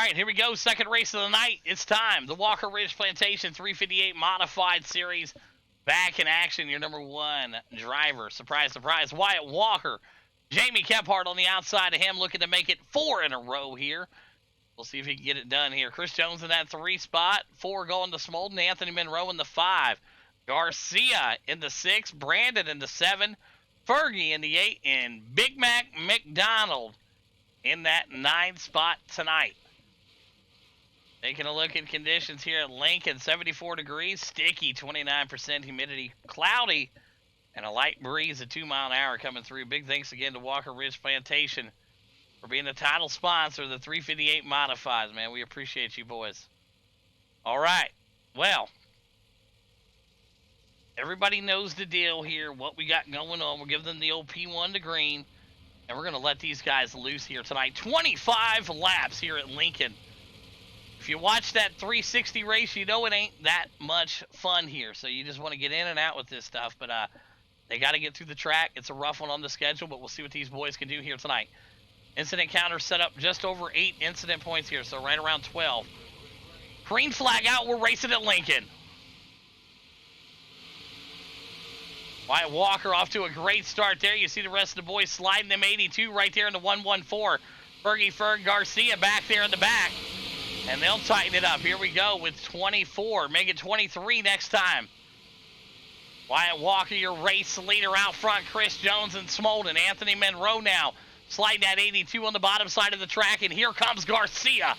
right, here we go. Second race of the night. It's time. The Walker Ridge Plantation 358 Modified Series. Back in action. Your number one driver. Surprise, surprise. Wyatt Walker. Jamie Kephart on the outside of him, looking to make it 4 in a row here. We'll see if he can get it done here. Chris Jones in that 3 spot. 4 going to Smolden. Anthony Monroe in the 5. Garcia in the 6. Brandon in the 7. Fergie in the 8. And Big Mac McDonald in that 9 spot tonight. Taking a look at conditions here at Lincoln. 74 degrees. Sticky. 29% humidity. Cloudy. And a light breeze at 2 miles an hour coming through. Big thanks again to Walker Ridge Plantation for being the title sponsor of the 358 Modifieds, man. We appreciate you boys. All right. Well, everybody knows the deal here, what we got going on. We'll give them the old P1 to green, and we're going to let these guys loose here tonight. 25 laps here at Lincoln. If you watch that 360 race, you know it ain't that much fun here, so you just want to get in and out with this stuff, but they got to get through the track. It's a rough one on the schedule, but we'll see what these boys can do here tonight. Incident counter set up just over 8 incident points here, so right around 12. Green flag out, we're racing at Lincoln. Wyatt Walker off to a great start there. You see the rest of the boys sliding them 82 right there in the 114. Fergie Garcia back there in the back. And they'll tighten it up. Here we go with 24. Make it 23 next time. Wyatt Walker, your race leader out front. Chris Jones and Smolden. Anthony Monroe now sliding that 82 on the bottom side of the track. And here comes Garcia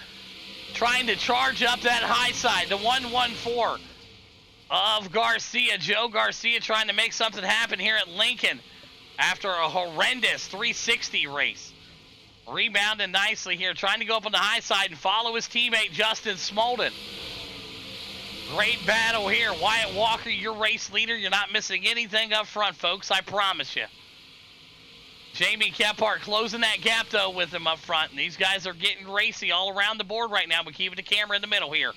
trying to charge up that high side. The 114 of Garcia. Joe Garcia trying to make something happen here at Lincoln after a horrendous 360 race. Rebounding nicely here, trying to go up on the high side and follow his teammate Justin Smolden. Great battle here. Wyatt Walker, your race leader. You're not missing anything up front, folks. I promise you. Jamie Kephart closing that gap, though, with him up front. And these guys are getting racy all around the board right now. We're keeping the camera in the middle here.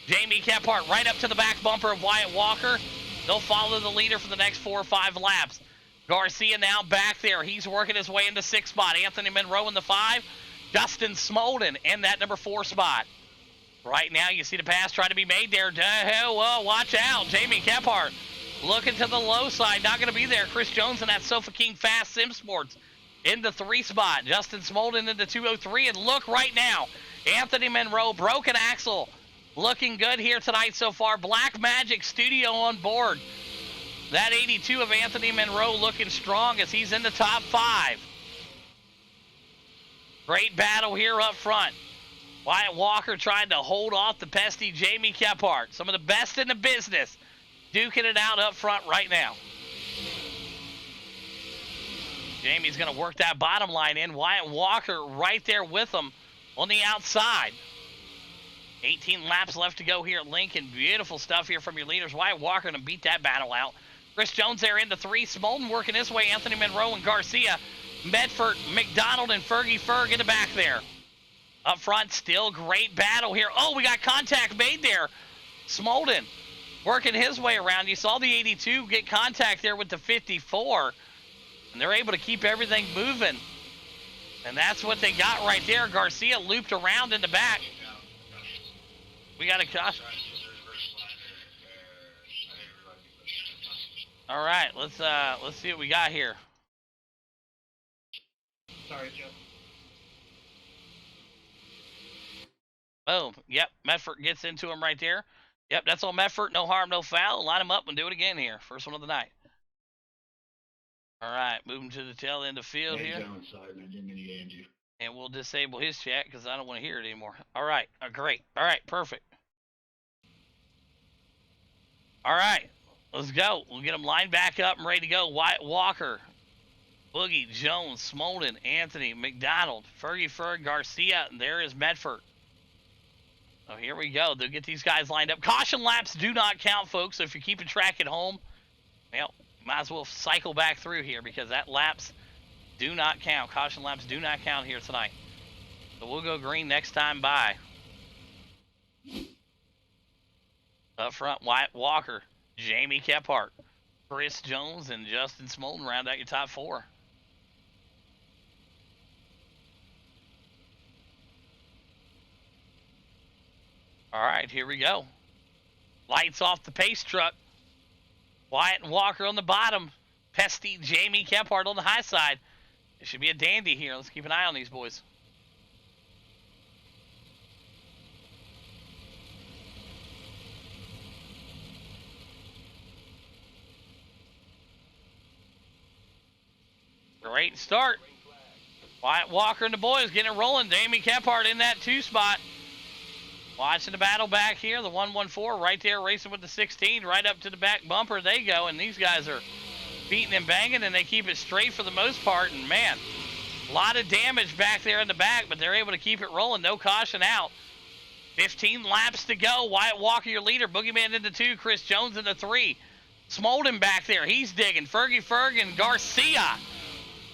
Jamie Kephart right up to the back bumper of Wyatt Walker. They'll follow the leader for the next 4 or 5 laps. Garcia now back there. He's working his way into 6th spot. Anthony Monroe in the 5. Justin Smolden in that number 4 spot. Right now, you see the pass trying to be made there. Whoa, watch out. Jamie Kephart looking to the low side. Not going to be there. Chris Jones in that Sofa King Fast Sim Sports in the 3 spot. Justin Smolden into 203. And look right now. Anthony Monroe, broken axle. Looking good here tonight so far. Black Magic Studio on board. That 82 of Anthony Monroe looking strong as he's in the top 5. Great battle here up front. Wyatt Walker trying to hold off the pesky Jamie Kephart. Some of the best in the business duking it out up front right now. Jamie's going to work that bottom line in. Wyatt Walker right there with him on the outside. 18 laps left to go here at Lincoln. Beautiful stuff here from your leaders. Wyatt Walker going to beat that battle out. Chris Jones there into 3. Smolden working his way. Anthony Monroe and Garcia. Medford, McDonald, and Ferg in the back there. Up front, still great battle here. Oh, we got contact made there. Smolden working his way around. You saw the 82 get contact there with the 54. And they're able to keep everything moving. And that's what they got right there. Garcia looped around in the back. We got a caution. All right, let's see what we got here. Sorry, Joe. Boom. Yep, Medford gets into him right there. Yep, that's on Medford. No harm, no foul. Line him up and do it again here. First one of the night. All right, moving to the tail end of the field here. John, sorry, I didn't mean to end you. And we'll disable his chat because I don't want to hear it anymore. All right, great. All right, perfect. All right, let's go. We'll get them lined back up and ready to go. Wyatt Walker, Boogie, Jones, Smolden, Anthony, McDonald, Ferg, Garcia, and there is Medford. So here we go. They'll get these guys lined up. Caution laps do not count, folks. So if you're keeping track at home, well, might as well cycle back through here because that laps do not count. Caution laps do not count here tonight. So we'll go green next time by. Up front, Wyatt Walker, Jamie Kephart, Chris Jones, and Justin Smolden round out your top 4. All right, here we go. Lights off the pace truck. Wyatt and Walker on the bottom. Pesty Jamie Kephart on the high side. It should be a dandy here. Let's keep an eye on these boys. Great start. Wyatt Walker and the boys getting it rolling. Jamie Kephart in that 2 spot. Watching the battle back here. The 114 right there racing with the 16. Right up to the back bumper they go. And these guys are beating and banging, and they keep it straight for the most part. And, man, a lot of damage back there in the back, but they're able to keep it rolling. No caution out. 15 laps to go. Wyatt Walker, your leader. Boogeyman into 2. Chris Jones into 3. Smolden back there. He's digging. Fergie Ferg and Garcia.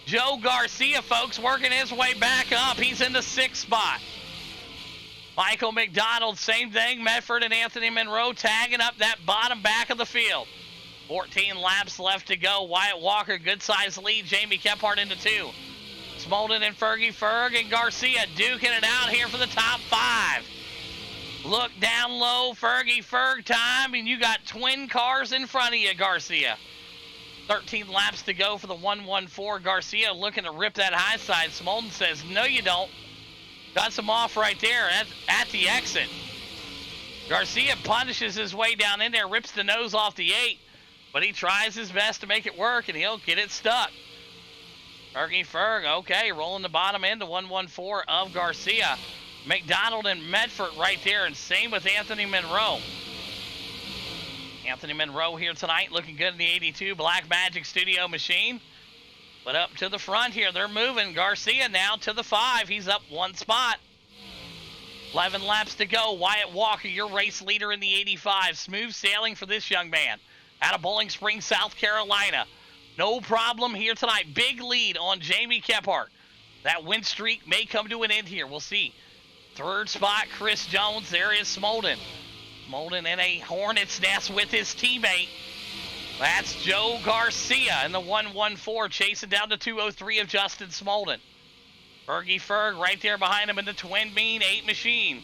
Joe Garcia, folks, working his way back up. He's in the 6th spot. Michael McDonald, same thing. Medford and Anthony Monroe tagging up that bottom back of the field. 14 laps left to go. Wyatt Walker, good size lead. Jamie Kephart into 2. Smolden and Fergie Ferg and Garcia duking it out here for the top 5. Look down low, Fergie Ferg time, and you got twin cars in front of you, Garcia. 13 laps to go for the 114. Garcia looking to rip that high side. Smolden says, no, you don't. Got some off right there at the exit. Garcia punishes his way down in there, rips the nose off the 8, but he tries his best to make it work, and he'll get it stuck. Fergie Ferg, okay, rolling the bottom end, the 114 of Garcia. McDonald and Medford right there, and same with Anthony Monroe. Anthony Monroe here tonight, looking good in the 82 Black Magic Studio machine. But up to the front here, they're moving. Garcia now to the 5. He's up 1 spot. 11 laps to go. Wyatt Walker, your race leader in the 85. Smooth sailing for this young man. Out of Bowling Springs, South Carolina. No problem here tonight. Big lead on Jamie Kephart. That win streak may come to an end here. We'll see. 3rd spot, Chris Jones. There is Smolden. Smolden in a hornet's nest with his teammate. That's Joe Garcia in the 114, chasing down the 203 of Justin Smolden. Fergie Ferg right there behind him in the Twin Bean 8 machine.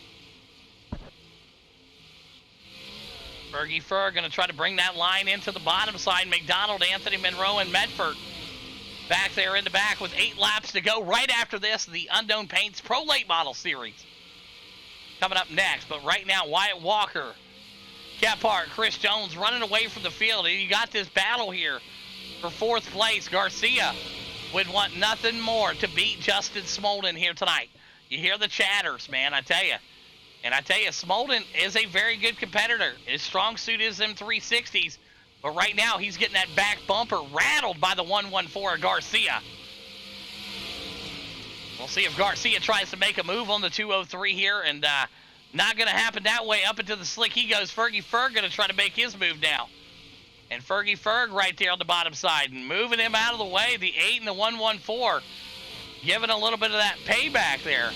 Fergie Ferg going to try to bring that line into the bottom side. McDonald, Anthony Monroe, and Medford back there in the back with 8 laps to go. Right after this, the Unknown Paints Pro Late Model Series coming up next. But right now, Wyatt Walker, Kephart, Chris Jones running away from the field. You got this battle here for 4th place. Garcia would want nothing more to beat Justin Smolden here tonight. You hear the chatters, man, I tell you. And I tell you, Smolden is a very good competitor. His strong suit is them 360s. But right now, he's getting that back bumper rattled by the 114 of Garcia. We'll see if Garcia tries to make a move on the 203 here. And not going to happen that way. Up into the slick he goes. Fergie Ferg going to try to make his move now. And Fergie Ferg right there on the bottom side. And moving him out of the way. The 8 and the 114. Giving a little bit of that payback there.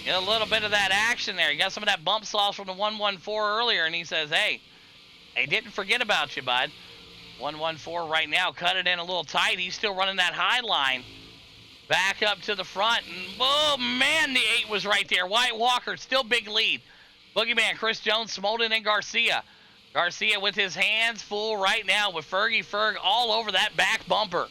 Get a little bit of that action there. You got some of that bump sauce from the 114 earlier. And he says, hey, they didn't forget about you, bud. 114 right now. Cut it in a little tight. He's still running that high line. Back up to the front. And, oh, man, the 8 was right there. Wyatt Walker, still big lead. Boogeyman, Chris Jones, Smolden, and Garcia. Garcia with his hands full right now with Fergie Ferg all over that back bumper.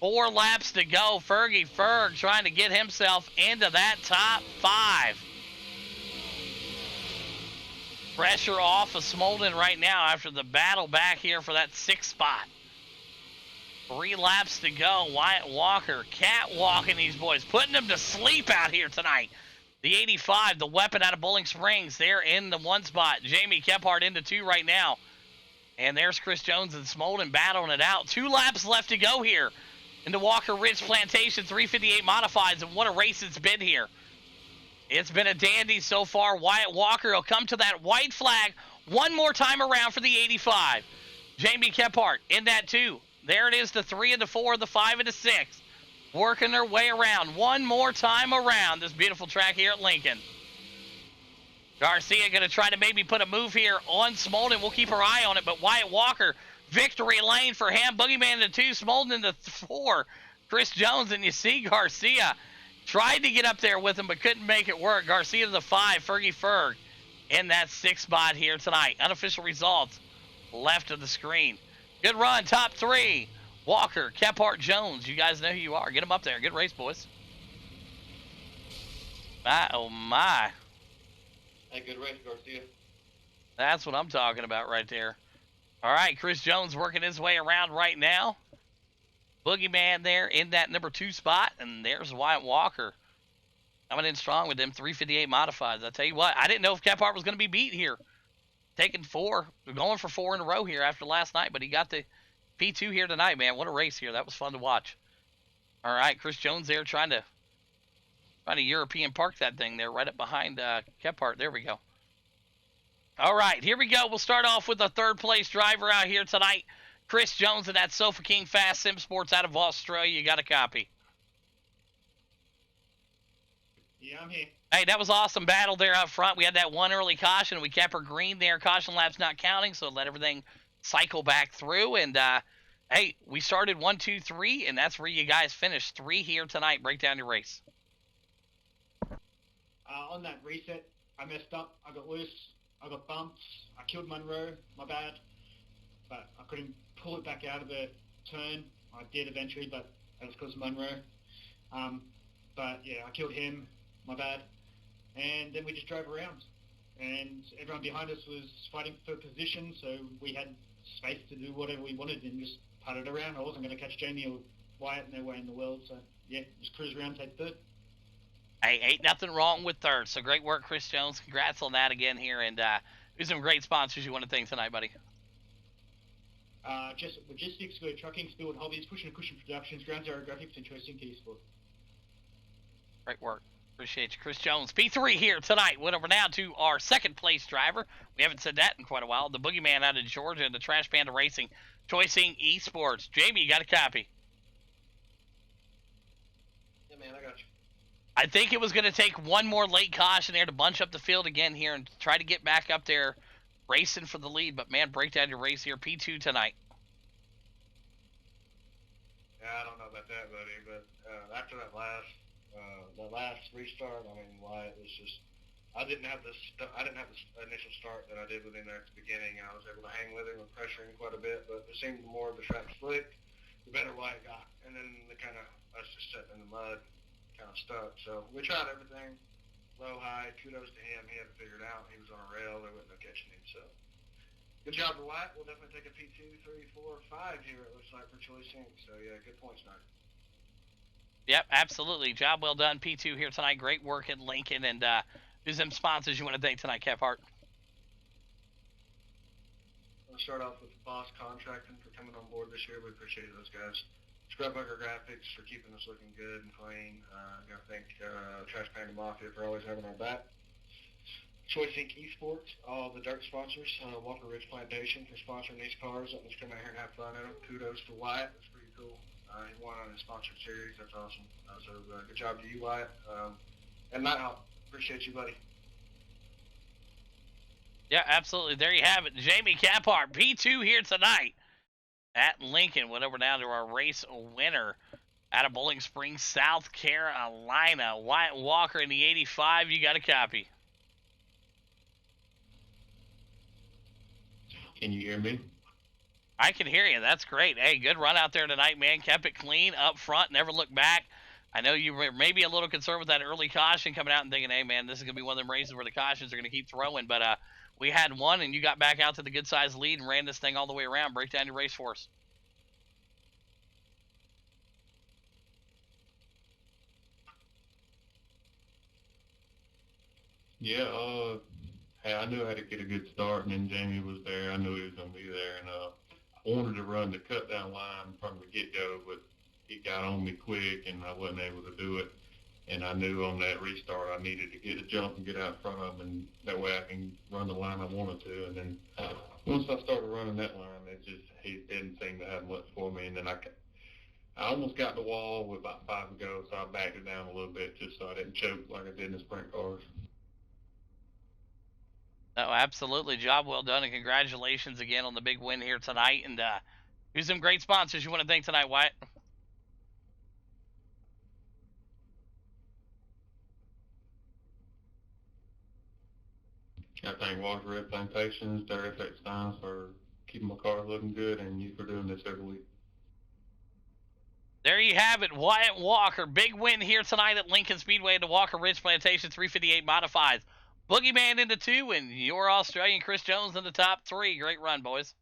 4 laps to go. Fergie Ferg trying to get himself into that top 5. Pressure off of Smolden right now after the battle back here for that 6th spot. 3 laps to go. Wyatt Walker catwalking these boys, putting them to sleep out here tonight. The 85, the weapon out of Bowling Springs, they're in the 1 spot. Jamie Kephart into 2 right now. And there's Chris Jones and Smolden battling it out. 2 laps left to go here in the Walker Ridge Plantation 358 Modifieds, and what a race it's been here. It's been a dandy so far. Wyatt Walker will come to that white flag one more time around for the 85. Jamie Kephart in that 2. There it is, the 3 and the 4, the 5 and the 6. Working their way around one more time around this beautiful track here at Lincoln. Garcia going to try to maybe put a move here on Smolden. We'll keep our eye on it, but Wyatt Walker, victory lane for him. Boogeyman in the 2, Smolden in the 4. Chris Jones, and you see Garcia tried to get up there with him, but couldn't make it work. Garcia to the 5, Fergie Ferg in that 6th spot here tonight. Unofficial results left of the screen. Good run, top 3. Walker, Kephart, Jones. You guys know who you are. Get them up there. Good race, boys. My, oh my. Hey, good race, Garcia. That's what I'm talking about right there. All right, Chris Jones working his way around right now. Boogeyman there in that number 2 spot, and there's Wyatt Walker coming in strong with them 358 modifieds. I tell you what, I didn't know if Kephart was going to be beat here. Taking 4, going for 4 in a row here after last night, but he got the P2 here tonight, man. What a race here. That was fun to watch. All right, Chris Jones there trying to European park that thing there right up behind Kephart. There we go. All right, here we go. We'll start off with the 3rd place driver out here tonight. Chris Jones and that Sofa King Fast Sim Sports out of Australia. You got a copy. Yeah, I'm here. Hey, that was awesome battle there up front. We had that one early caution. We kept her green there. Caution laps not counting, so let everything cycle back through. And, hey, we started 1, 2, 3, and that's where you guys finished. 3 here tonight. Break down your race. On that reset, I messed up. I got loose. I got bumped. I killed Monroe. My bad. But I couldn't pull it back out of the turn. I did eventually, but that was because of Monroe. But yeah, I killed him. My bad. And then we just drove around. And everyone behind us was fighting for position, so we had space to do whatever we wanted and just putted around. I wasn't going to catch Jamie or Wyatt, no way in the world. So yeah, just cruise around, take 3rd. Hey, ain't nothing wrong with 3rd. So great work, Chris Jones. Congrats on that again here. And who's some great sponsors you want to thank tonight, buddy? Just Logistics, Good Trucking, Spill and Hobbies, Cushion and Cushion Productions, Ground Zero Graphics, and Choice Inc. Esport. Great work. Appreciate you, Chris Jones. P3 here tonight. Went over now to our 2nd place driver. We haven't said that in quite a while. The Boogeyman out of Georgia and the Trash Panda Racing, Choice Inc. Esports. Jamie, you got a copy? Yeah, man, I got you. I think it was going to take one more late caution there to bunch up the field again here and try to get back up there racing for the lead. But, man, break down your race here. P2 tonight. Yeah, I don't know about that, buddy, but after that last restart, I mean, Wyatt was just, I didn't have the initial start that I did with him there at the beginning, and I was able to hang with him and pressure him quite a bit, but it seemed the more the track slick, the better Wyatt got, and then us just sitting in the mud, kind of stuck. So we tried everything, low, high, kudos to him. He had it figured out. He was on a rail. There wasn't no catching him. So good job to Wyatt. We'll definitely take a P2, 3, 4, 5 here, it looks like, for Choice Inc. So yeah, good points tonight. Yep, absolutely. Job well done, P2 here tonight. Great work at Lincoln. And who's them sponsors you want to thank tonight, Kephart? I'll start off with Boss Contracting for coming on board this year. We appreciate those guys. Scrubbucker Graphics for keeping us looking good and clean. Gotta thank Trash Panda Mafia for always having our back. Choice Inc. Esports, all the dirt sponsors. Walker Ridge Plantation for sponsoring these cars, letting us come out here and have fun in them. Kudos to Wyatt. That's pretty cool. He won on his sponsored series. That's awesome. So good job to you, Wyatt. And Matt, appreciate you, buddy. Yeah, absolutely. There you have it. Jamie Kephart, P2 here tonight at Lincoln. Went over down to our race winner out of Bowling Springs, South Carolina. Wyatt Walker in the 85. You got a copy. Can you hear me? I can hear you. That's great. Hey, good run out there tonight, man. Kept it clean up front. Never looked back. I know you were maybe a little concerned with that early caution coming out and thinking, hey, man, this is going to be one of them races where the cautions are going to keep throwing. But we had one, and you got back out to the good-sized lead and ran this thing all the way around. Break down your race for us. Yeah, hey, I knew I had to get a good start, and then Jamie was there. I knew he was going to be there, and I wanted to run the cut-down line from the get-go, but he got on me quick, and I wasn't able to do it. And I knew on that restart I needed to get a jump and get out in front of him, and that way I can run the line I wanted to. And then once I started running that line, he didn't seem to have much for me. And then I almost got the wall with about 5 to go, so I backed it down a little bit just so I didn't choke like I did in the sprint cars. No, absolutely. Job well done, and congratulations again on the big win here tonight. And who's some great sponsors you want to thank tonight, Wyatt? I thank Walker Red Plantations, their FX Times for keeping my cars looking good, and you for doing this every week. There you have it, Wyatt Walker. Big win here tonight at Lincoln Speedway at the Walker Ridge Plantation 358 Modifieds. Boogeyman into 2, and your Australian Chris Jones in the top 3. Great run, boys.